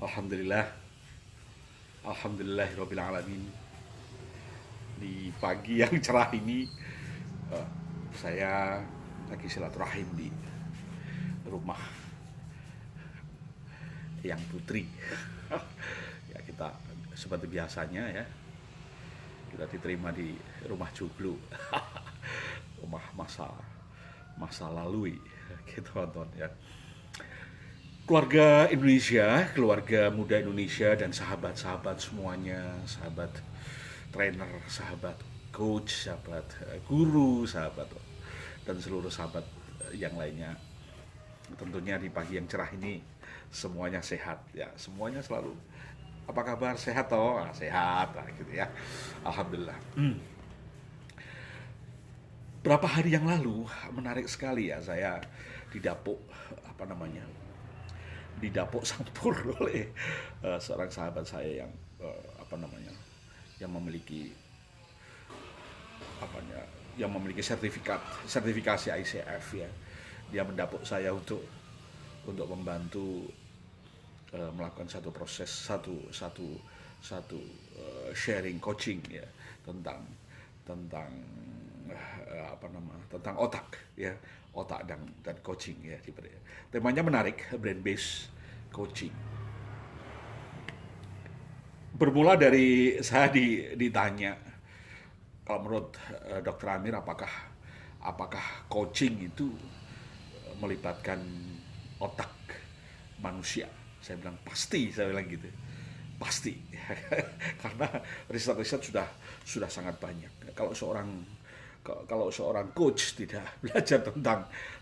Alhamdulillah, Alhamdulillahirabbil alamin. Di pagi yang cerah ini, eh, saya lagi silaturahim di rumah yang putri. Ya kita seperti biasanya ya, kita diterima di rumah joglo, rumah masa masa lalu, gitu teman ya. Keluarga Indonesia, keluarga muda Indonesia dan sahabat-sahabat semuanya, sahabat trainer, sahabat coach, sahabat guru, sahabat dan seluruh sahabat yang lainnya. Tentunya di pagi yang cerah ini semuanya sehat ya, semuanya selalu apa kabar, sehat toh? Ah, sehat lah gitu ya. Alhamdulillah. Berapa hari yang lalu menarik sekali ya, saya didapuk apa namanya, didapuk sampur oleh seorang sahabat saya yang apa namanya, yang memiliki apanya, yang memiliki sertifikasi ICF ya. Dia mendapuk saya untuk membantu melakukan satu proses, satu sharing coaching ya, tentang tentang apa nama, tentang otak ya, otak dan coaching ya. Temanya menarik, brain based coaching. Bermula dari saya ditanya, kalau menurut Dokter Amir, apakah coaching itu melibatkan otak manusia? Saya bilang pasti, saya bilang gitu, pasti. Karena riset-riset sudah sangat banyak. Kalau seorang coach tidak belajar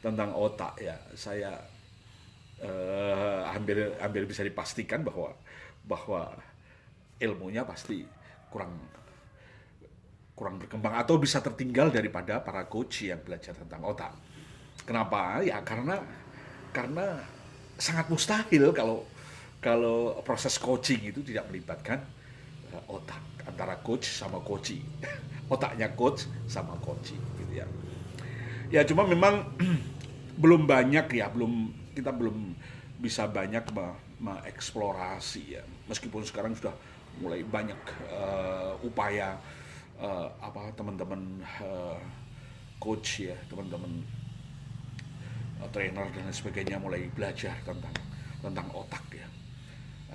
tentang otak ya, saya hampir bisa dipastikan bahwa ilmunya pasti kurang kurang berkembang atau bisa tertinggal daripada para coach yang belajar tentang otak. Kenapa? Ya karena sangat mustahil kalau kalau proses coaching itu tidak melibatkan otak, antara coach sama coachee. Otaknya coach sama coachee gitu ya. Ya cuma memang belum banyak ya, kita belum bisa banyak mengeksplorasi ya. Meskipun sekarang sudah mulai banyak upaya apa teman-teman coach ya, teman-teman trainer dan sebagainya mulai belajar tentang otak ya.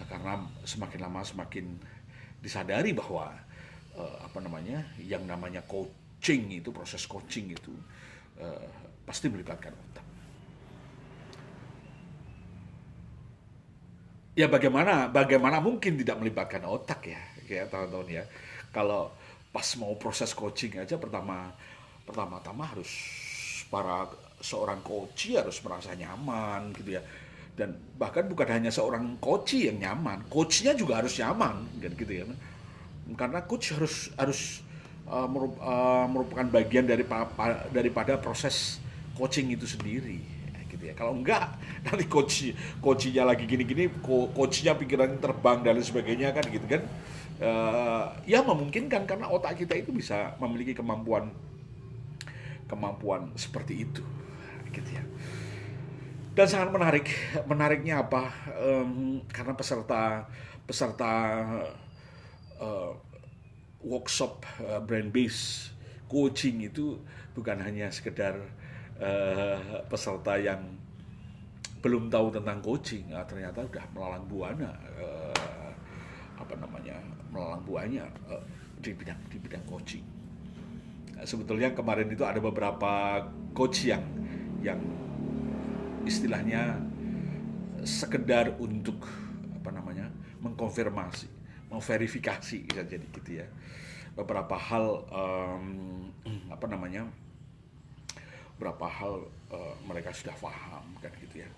Karena semakin lama semakin disadari bahwa apa namanya, yang namanya coaching itu, proses coaching itu uh, pasti melibatkan otak. Ya bagaimana mungkin tidak melibatkan otak ya, kayak tahun-tahun ya. Kalau pas mau proses coaching aja, pertama-tama harus para seorang coach harus merasa nyaman gitu ya. Dan bahkan bukan hanya seorang coach yang nyaman, coachnya juga harus nyaman kan gitu ya. Karena coach harus harus merupakan bagian daripada proses coaching itu sendiri gitu ya. Kalau enggak, nanti coachnya lagi gini-gini, coachnya pikiran terbang dan lain sebagainya kan gitu kan. Ya memungkinkan karena otak kita itu bisa memiliki kemampuan kemampuan seperti itu gitu ya. Dan sangat menariknya apa, karena peserta peserta uh, workshop brain based coaching itu bukan hanya sekedar peserta yang belum tahu tentang coaching, ternyata udah melalang buana apa namanya, melalang buahnya di bidang coaching. Sebetulnya kemarin itu ada beberapa coach yang istilahnya sekedar untuk apa namanya, mengkonfirmasi, memverifikasi bisa jadi gitu ya, beberapa hal, apa namanya, beberapa hal mereka sudah paham kan gitu ya.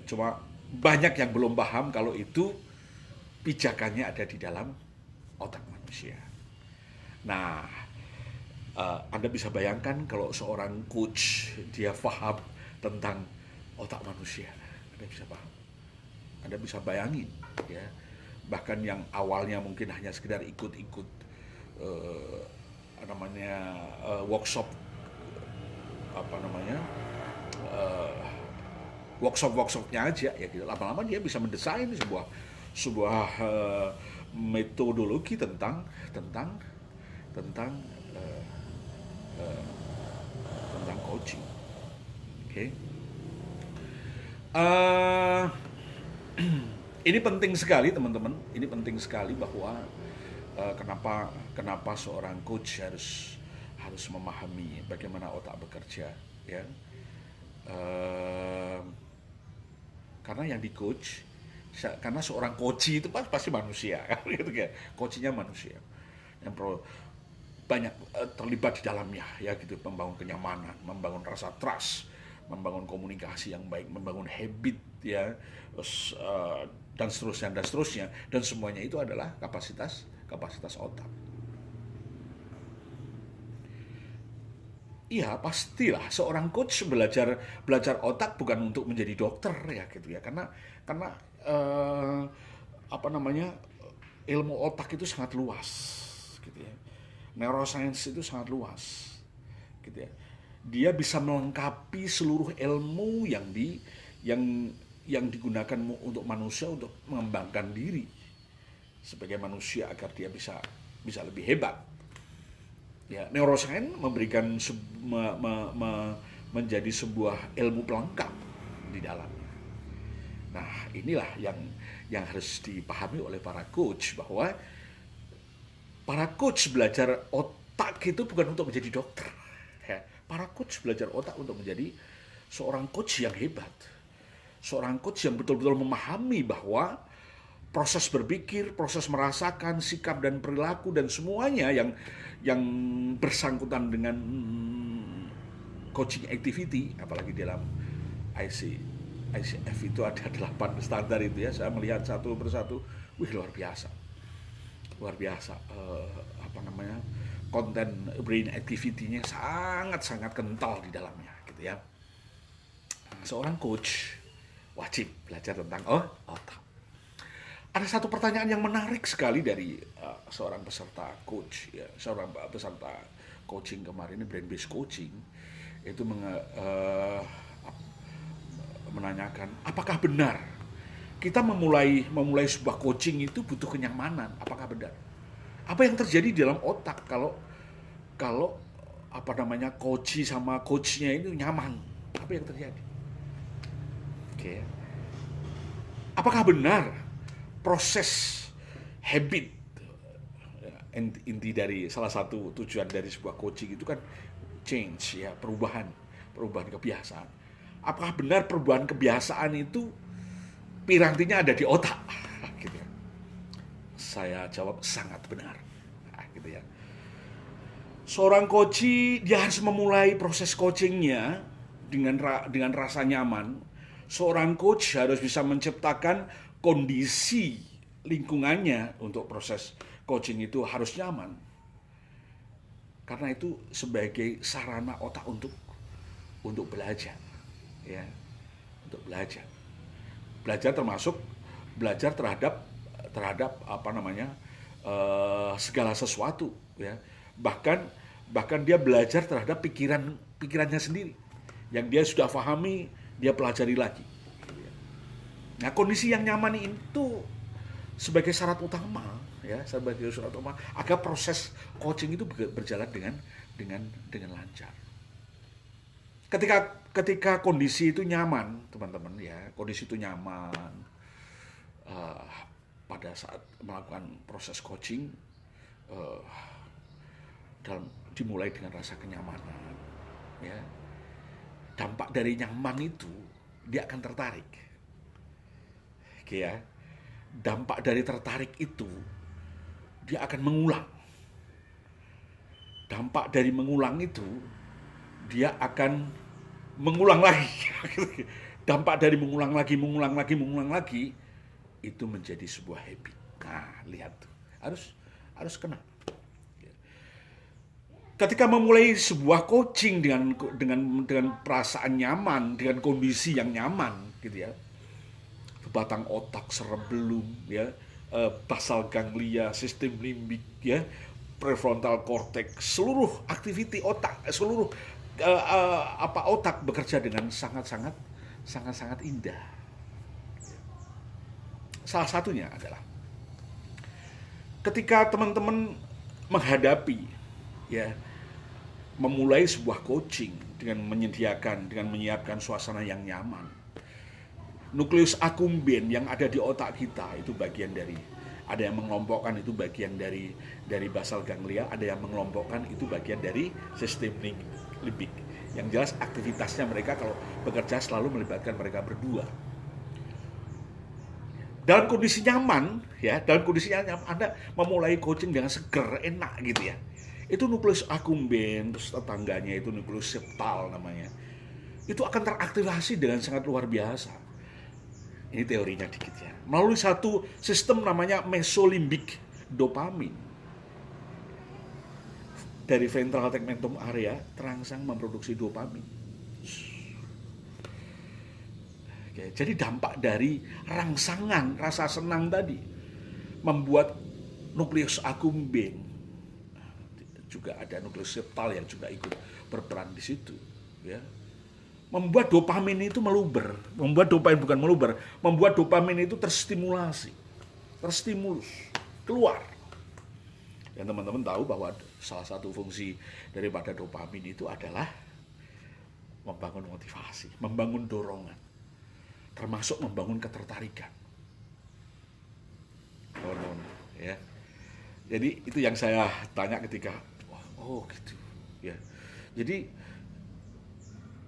Cuma banyak yang belum paham kalau itu pijakannya ada di dalam otak manusia. Nah, Anda bisa bayangkan kalau seorang coach dia paham tentang otak manusia, Anda bisa paham, Anda bisa bayangin ya. Bahkan yang awalnya mungkin hanya sekedar ikut-ikut eh, namanya workshop apa namanya, eh, workshopnya aja ya gitu. Lama-lama dia bisa mendesain sebuah metodologi tentang tentang tentang eh, eh, tentang coaching. Oke. Eh, ini penting sekali teman-teman. Ini penting sekali bahwa kenapa kenapa seorang coach harus memahami bagaimana otak bekerja, ya. Eh, karena yang di coach, karena seorang coach itu pasti manusia, gitu kan. Coachnya manusia yang banyak terlibat di dalamnya, ya gitu, membangun kenyamanan, membangun rasa trust, membangun komunikasi yang baik, membangun habit, ya, dan seterusnya, dan semuanya itu adalah kapasitas otak. Iya, pastilah seorang coach belajar otak bukan untuk menjadi dokter, ya gitu ya, karena eh, apa namanya, ilmu otak itu sangat luas, gitu ya. Neuroscience itu sangat luas, gitu ya. Dia bisa melengkapi seluruh ilmu yang digunakan untuk manusia untuk mengembangkan diri sebagai manusia agar dia bisa lebih hebat. Ya, neuroscience memberikan menjadi sebuah ilmu pelengkap di dalamnya. Nah, inilah yang harus dipahami oleh para coach, bahwa para coach belajar otak itu bukan untuk menjadi dokter. Ya, para coach belajar otak untuk menjadi seorang coach yang hebat. Seorang coach yang betul-betul memahami bahwa proses berpikir, proses merasakan, sikap dan perilaku dan semuanya yang bersangkutan dengan coaching activity, apalagi dalam ICF itu ada 8 standar itu, ya. Saya melihat satu persatu, luar biasa. Konten brain activity-nya sangat-sangat kental di dalamnya, gitu ya. Seorang coach wajib belajar tentang otak. Ada satu pertanyaan yang menarik sekali dari seorang peserta coach, ya, seorang peserta coaching kemarin ini, brain based coaching, itu menanyakan, apakah benar kita memulai sebuah coaching itu butuh kenyamanan? Apakah benar? Apa yang terjadi di dalam otak kalau coach sama coachnya itu nyaman? Apa yang terjadi? Oke. Apakah benar proses habit, inti dari salah satu tujuan dari sebuah coaching itu kan change, ya, perubahan kebiasaan. Apakah benar perubahan kebiasaan itu pirantinya ada di otak? Gitu ya. Saya jawab sangat benar. Nah, gitu ya. Seorang coach dia harus memulai proses coachingnya dengan rasa nyaman. Seorang coach harus bisa menciptakan kondisi lingkungannya untuk proses coaching itu harus nyaman. Karena itu sebagai sarana otak untuk belajar, ya, untuk belajar. Belajar termasuk belajar terhadap segala sesuatu, ya. Bahkan dia belajar terhadap pikirannya sendiri yang dia sudah pahami, dia pelajari lagi. Nah, kondisi yang nyaman itu sebagai syarat utama, ya, agar proses coaching itu berjalan dengan lancar. Ketika kondisi itu nyaman, teman-teman, ya, kondisi itu nyaman pada saat melakukan proses coaching, dimulai dengan rasa kenyamanan, ya. Dampak dari nyaman itu dia akan tertarik. Oke, ya. Dampak dari tertarik itu dia akan mengulang. Dampak dari mengulang itu dia akan mengulang lagi. Dampak dari mengulang lagi itu menjadi sebuah habit. Nah, lihat tuh. Harus kena. Ketika memulai sebuah coaching dengan perasaan nyaman, dengan kondisi yang nyaman, gitu ya. Batang otak, cerebellum, ya, basal ganglia, sistem limbik, ya, prefrontal cortex, seluruh aktiviti otak, seluruh otak bekerja dengan sangat sangat-sangat indah. Salah satunya adalah ketika teman-teman menghadapi, ya, memulai sebuah coaching dengan menyiapkan suasana yang nyaman. Nukleus accumbens yang ada di otak kita itu bagian dari, ada yang mengelompokkan itu bagian dari basal ganglia, ada yang mengelompokkan itu bagian dari sistem limbik. Yang jelas aktivitasnya mereka kalau bekerja selalu melibatkan mereka berdua. Dalam kondisi nyaman, ya, Anda memulai coaching dengan seger, enak gitu ya. Itu nukleus accumbens, terus tetangganya itu nukleus septal namanya. Itu akan teraktivasi dengan sangat luar biasa. Ini teorinya dikit ya. Melalui satu sistem namanya mesolimbik dopamin. Dari ventral tegmentum area terangsang memproduksi dopamin. Oke, jadi dampak dari rangsangan rasa senang tadi membuat nukleus accumbens, juga ada nukleus septal yang juga ikut berperan di situ, ya. Membuat dopamin itu meluber, membuat dopamin itu terstimulus, keluar. Dan teman-teman tahu bahwa salah satu fungsi daripada dopamin itu adalah membangun motivasi, membangun dorongan, termasuk membangun ketertarikan. Ya. Jadi itu yang saya tanya ketika, oh gitu, ya. Jadi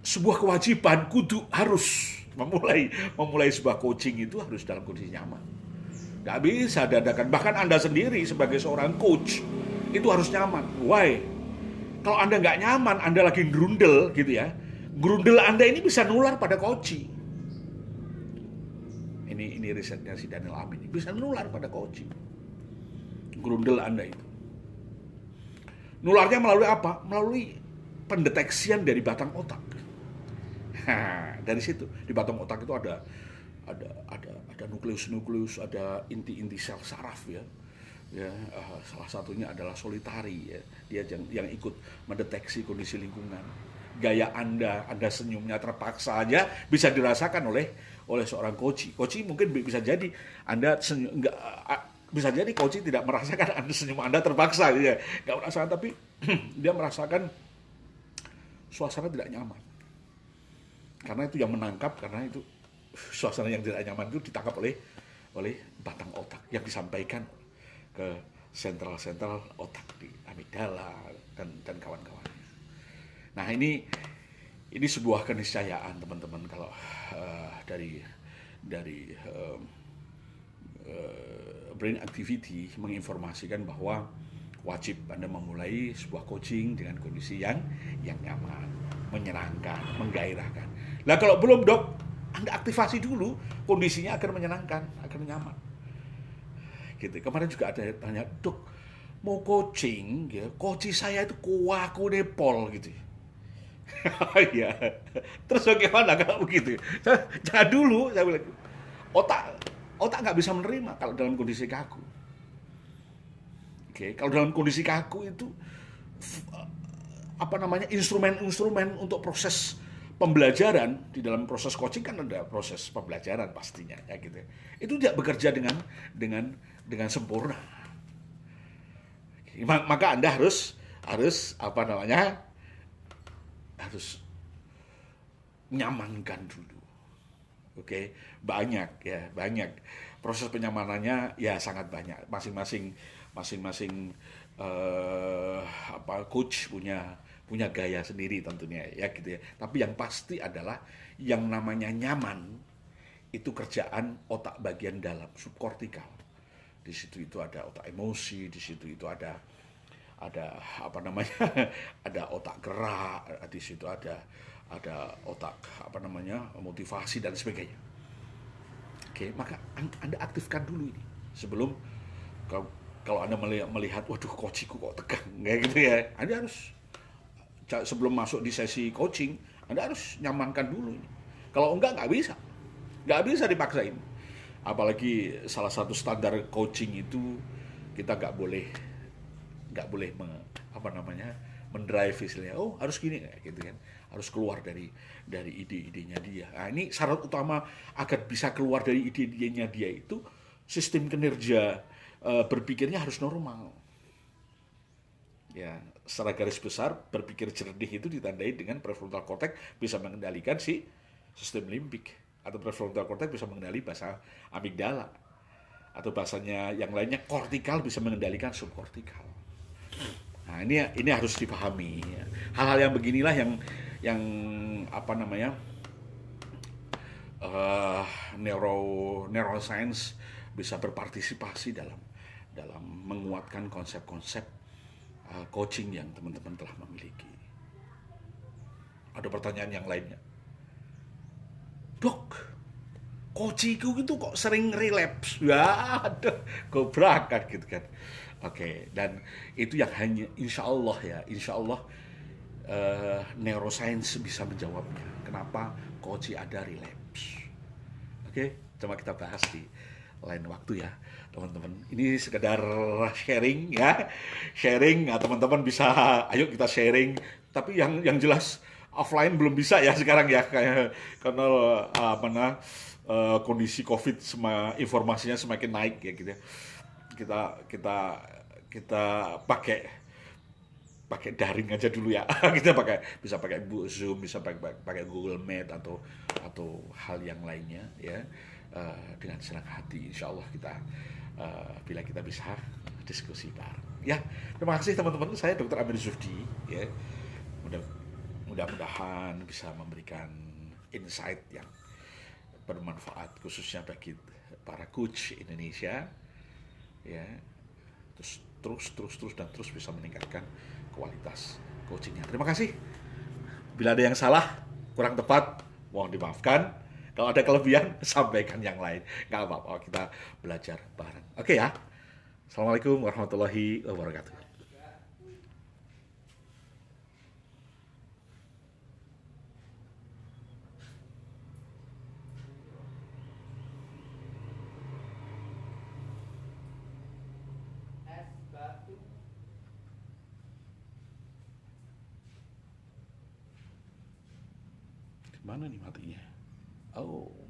sebuah kewajiban kudu harus memulai sebuah coaching itu harus dalam kondisi nyaman. Gak bisa dadakan. Bahkan Anda sendiri sebagai seorang coach itu harus nyaman. Why? Kalau Anda nggak nyaman, Anda lagi grundel gitu ya. Grundel Anda ini bisa nular pada coaching. Ini risetnya si Daniel Amin. Bisa nular pada coaching. Grundel Anda itu. Nularnya melalui apa? Melalui pendeteksian dari batang otak. Dari situ di batang otak itu ada nukleus, ada inti-inti sel saraf ya. Salah satunya adalah solitari ya. Dia yang ikut mendeteksi kondisi lingkungan. Gaya Anda senyumnya terpaksa aja bisa dirasakan oleh seorang coach. Coach mungkin bisa jadi Anda senyum bisa jadi coach tidak merasakan senyum Anda terpaksa gitu ya. Enggak merasakan, tapi dia merasakan suasana tidak nyaman. Karena itu yang menangkap, karena itu suasana yang tidak nyaman itu ditangkap oleh batang otak yang disampaikan ke sentral otak di amigdala dan kawan-kawannya. Nah ini sebuah keniscayaan teman-teman kalau dari brain activity menginformasikan bahwa wajib Anda memulai sebuah coaching dengan kondisi yang nyaman, menyenangkan, menggairahkan. Nah kalau belum dok, Anda aktivasi dulu, kondisinya akan menyenangkan, akan nyaman. Gitu. Kemarin juga ada yang tanya, dok mau coaching, ya, coach saya itu kuaku nepol gitu. Ya. Terus bagaimana kalau begitu? Jangan dulu, saya bilang, otak nggak bisa menerima kalau dalam kondisi kaku. Oke, kalau dalam kondisi kaku itu instrumen untuk proses pembelajaran. Di dalam proses coaching kan ada proses pembelajaran pastinya ya gitu. Itu tidak bekerja dengan sempurna. Maka Anda harus nyamankan dulu. Oke, banyak proses penyamanannya ya, sangat banyak. Masing-masing coach punya gaya sendiri tentunya ya gitu ya. Tapi yang pasti adalah yang namanya nyaman itu kerjaan otak bagian dalam subkortikal. Di situ itu ada otak emosi, di situ itu ada ada otak gerak, di situ ada otak motivasi dan sebagainya. Oke, maka Anda aktifkan dulu ini sebelum kalau Anda melihat waduh coachingku kok tegang kayak gitu ya. Anda harus sebelum masuk di sesi coaching, Anda harus nyamankan dulu ini. Kalau enggak nggak bisa dipaksain. Apalagi salah satu standar coaching itu kita nggak boleh mendrive istilahnya. Oh, harus gini kayak gitu kan. Harus keluar dari ide-idenya dia. Nah, ini syarat utama agar bisa keluar dari ide-idenya dia itu sistem kinerja berpikirnya harus normal. Ya, secara garis besar berpikir jernih itu ditandai dengan prefrontal cortex bisa mengendalikan si sistem limbik, atau prefrontal cortex bisa mengendali bahasa amigdala, atau bahasanya yang lainnya kortikal bisa mengendalikan subkortikal. Nah, ini harus dipahami. Hal-hal yang beginilah yang apa namanya, eh, neuroscience bisa berpartisipasi dalam dalam menguatkan konsep-konsep coaching yang teman-teman telah memiliki. Ada pertanyaan yang lainnya, dok, coachingku itu kok sering relapse ya, ada gobrakan gitu kan. Oke, dan itu yang hanya insya Allah ya, insya Allah neuroscience bisa menjawabnya. Kenapa coaching ada relapse? Oke, coba kita bahas di lain waktu ya, teman-teman. Ini sekedar sharing ya, sharing. Nah, teman-teman bisa, ayo kita sharing. Tapi yang jelas offline belum bisa ya sekarang ya, kayak karena kondisi COVID, informasinya semakin naik ya gitu ya. Kita kita kita pakai daring aja dulu ya. Kita bisa pakai Zoom, bisa pakai Google Meet atau hal yang lainnya ya. Dengan senang hati insya Allah kita bila kita bisa diskusi bareng ya. Terima kasih teman-teman, saya Dr. Amir Zufdi ya. Mudah-mudahan bisa memberikan insight yang bermanfaat khususnya bagi para coach Indonesia ya. Terus bisa meningkatkan kualitas coachingnya. Terima kasih. Bila ada yang salah, kurang tepat, mohon dimaafkan. Kalau ada kelebihan, sampaikan yang lain. Nggak apa-apa, kita belajar bareng. Oke ya. Assalamualaikum warahmatullahi wabarakatuh. Mana nih matinya? Oh.